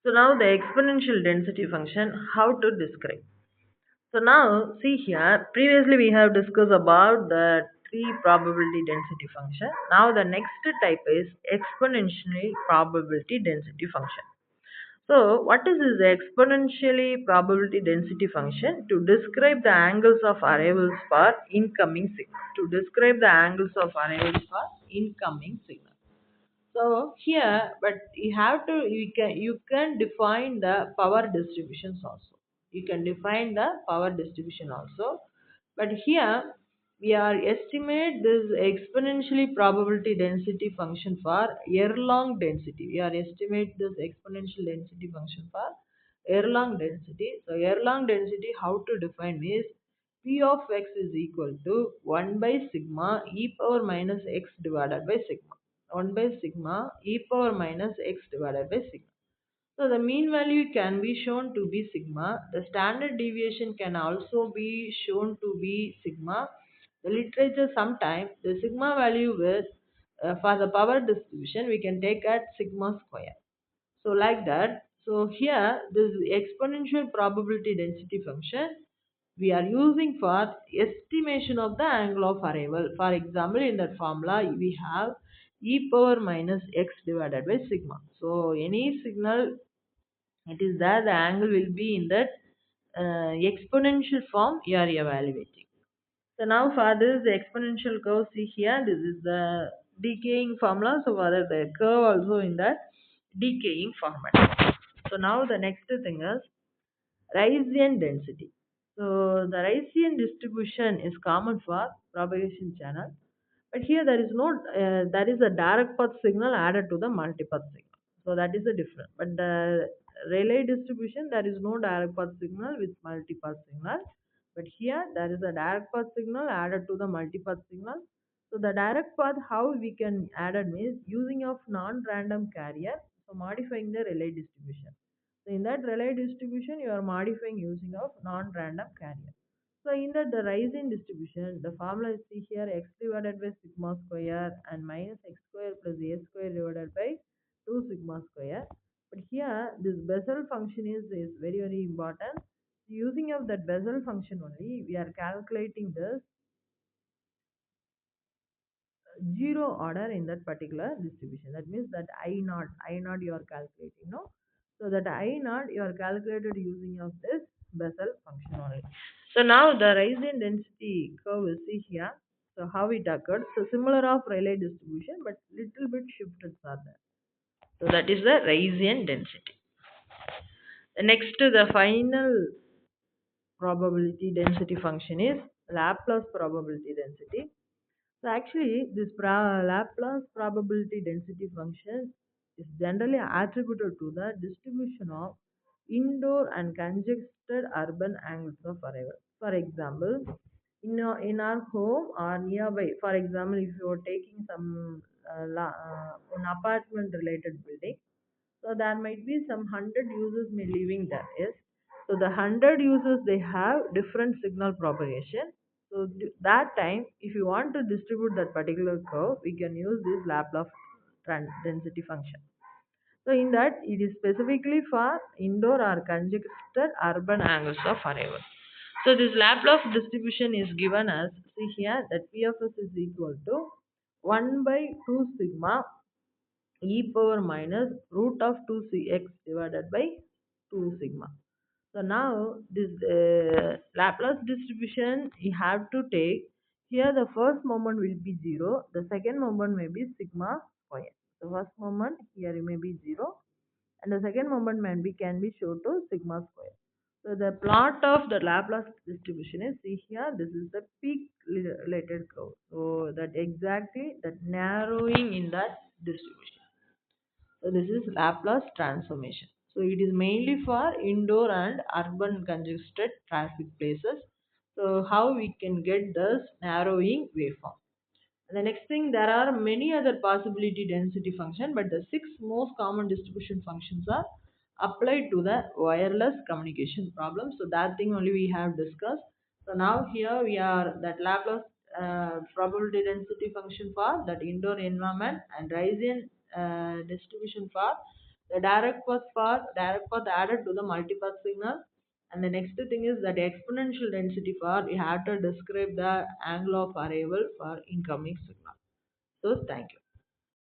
So now the exponential density function, how to describe. So now see here, previously we have discussed about the three probability density function. Now the next type is exponentially probability density function. So what is this exponentially probability density function? To describe the angles of arrivals for incoming signal. To describe the angles of arrivals for incoming signal. So here, but you can define the power distributions also. You can define the power distribution also. But here we are estimate this exponentially probability density function for Erlang density. We are estimate this exponential density function for Erlang density. So Erlang density, how to define is P of x is equal to 1 by sigma e power minus x divided by sigma. 1 by sigma e power minus x divided by sigma. So the mean value can be shown to be sigma. The standard deviation can also be shown to be sigma. The literature sometime the sigma value with for the power distribution we can take at sigma square. So like that. So here this exponential probability density function we are using for estimation of the angle of arrival. For example, in that formula we have e power minus x divided by sigma. So any signal it is there the angle will be in that exponential form you are evaluating. So now for this the exponential curve, see here this is the decaying formula. So for that the curve also in that decaying format. So now the next thing is Rayleigh density. So the Rayleigh distribution is common for propagation channel, but here there is no there is a direct path signal added to the multipath signal. So that is the difference. But the Rayleigh distribution there is no direct path signal with multipath signal. But here there is a direct path signal added to the multipath signal. So the direct path how we can add it means using of non-random carrier. So modifying the Rayleigh distribution. So in that Rayleigh distribution, you are modifying using of non-random carrier. So in that the Rayleigh distribution, the formula is see here x divided by sigma square and minus x square plus a square divided by 2 sigma square. But here this Bessel function is very very important. Using of that Bessel function only, we are calculating this zero order in that particular distribution. That means that I naught you are calculating, no? So that I naught you are calculated using of this Bessel function only. So now the Rayleigh density curve is see here. So how it occurred. So similar of Rayleigh distribution, but little bit shifted are there. So that is the Rayleigh density. The next the final probability density function is Laplace probability density. So actually, this Laplace probability density function is generally attributed to the distribution of indoor and congested urban angles of arrival. For example, in our home or nearby, for example, if you are taking some an apartment related building, so there might be some 100 users may living there. Yes. So the 100 users they have different signal propagation. So that time, if you want to distribute that particular curve, we can use this Laplace density function. So in that, it is specifically for indoor or congested urban angles of arrival. So this Laplace distribution is given as see here that P of s is equal to 1 by 2 sigma e power minus root of 2cx divided by 2 sigma. So now this Laplace distribution you have to take here the first moment will be 0, the second moment may be sigma square. The first moment here may be 0 and the second moment can be shown to sigma square. So the plot of the Laplace distribution is see here this is the peak related curve. So that exactly that narrowing in that distribution. So this is Laplace transformation. So it is mainly for indoor and urban congested traffic places. So how we can get this narrowing waveform. And the next thing, there are many other possibility density function, but the six most common distribution functions are applied to the wireless communication problem. So that thing only we have discussed. So now here we are that Laplace probability density function for that indoor environment and Bayesian distribution for The direct path added to the multipath signal. And the next thing is that exponential density for you have to describe the angle of arrival for incoming signal. So thank you.